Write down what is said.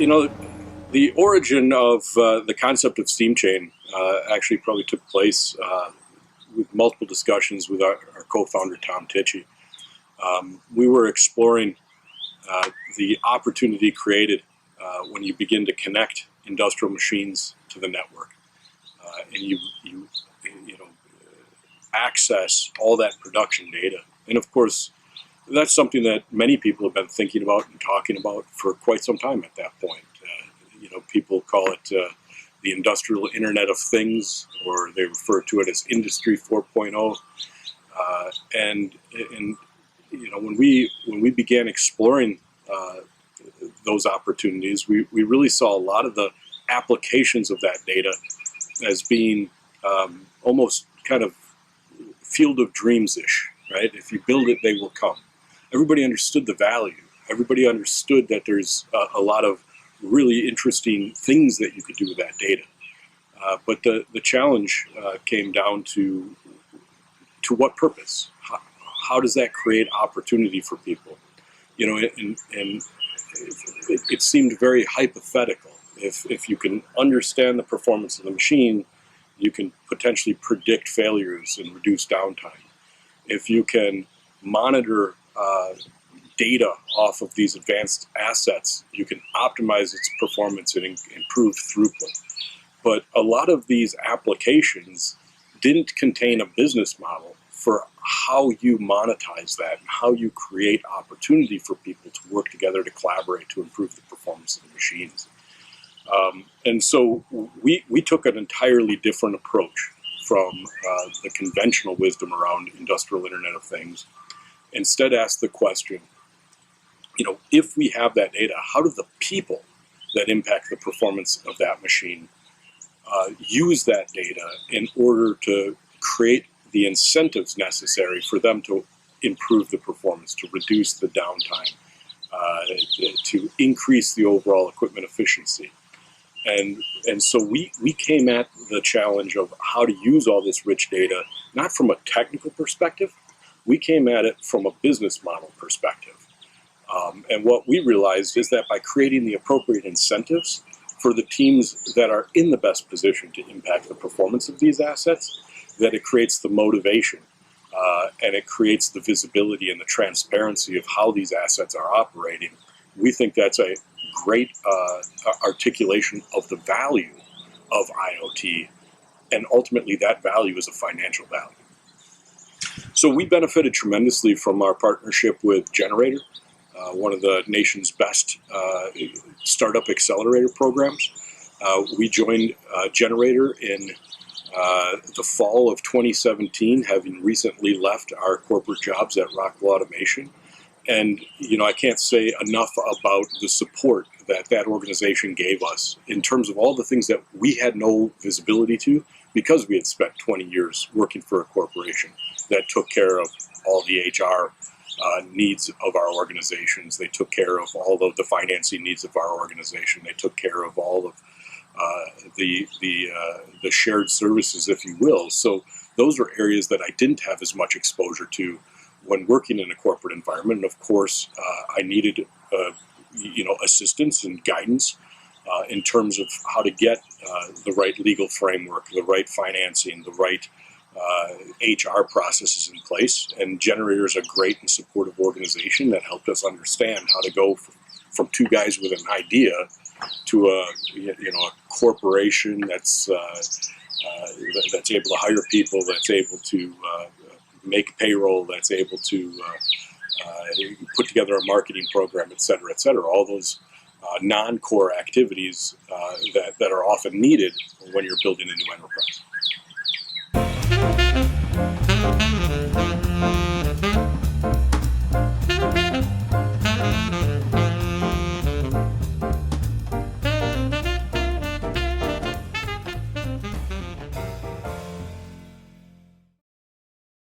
The origin of the concept of SteamChain actually probably took place with multiple discussions with our co-founder, Tom Tichy. We were exploring the opportunity created when you begin to connect industrial machines to the network, and you access all that production data. And of course, that's something that many people have been thinking about and talking about for quite some time at that point. People call it the industrial Internet of Things, or they refer to it as Industry 4.0. And when we began exploring those opportunities, we really saw a lot of the applications of that data as being almost kind of field of dreams-ish, right? If you build it, they will come. Everybody understood the value. Everybody understood that there's a lot of really interesting things that you could do with that data. But the challenge came down to what purpose? How does that create opportunity for people? And it seemed very hypothetical. If you can understand the performance of the machine, you can potentially predict failures and reduce downtime. If you can monitor data off of these advanced assets, you can optimize its performance and improve throughput. But a lot of these applications didn't contain a business model for how you monetize that and how you create opportunity for people to work together to collaborate to improve the performance of the machines. And so we took an entirely different approach from the conventional wisdom around industrial Internet of Things. Instead, asked the question, if we have that data, how do the people that impact the performance of that machine use that data in order to create the incentives necessary for them to improve the performance, to reduce the downtime, to increase the overall equipment efficiency? And so we came at the challenge of how to use all this rich data, not from a technical perspective. We came at it from a business model perspective. And what we realized is that by creating the appropriate incentives for the teams that are in the best position to impact the performance of these assets, that it creates the motivation and it creates the visibility and the transparency of how these assets are operating. We think that's a great articulation of the value of IoT, and ultimately that value is a financial value. So we benefited tremendously from our partnership with Generator, one of the nation's best startup accelerator programs. We joined Generator in the fall of 2017, having recently left our corporate jobs at Rockwell Automation. And, I can't say enough about the support that that organization gave us in terms of all the things that we had no visibility to, because we had spent 20 years working for a corporation that took care of all the HR needs of our organizations. They took care of all of the financing needs of our organization. They took care of all of the shared services, if you will. So those are areas that I didn't have as much exposure to when working in a corporate environment. And of course, I needed assistance and guidance in terms of how to get the right legal framework, the right financing, the right HR processes in place. And Generator is a great and supportive organization that helped us understand how to go from two guys with an idea to a corporation that's able to hire people, that's able to make payroll, that's able to put together a marketing program, et cetera, all those non-core activities that are often needed when you're building a new enterprise.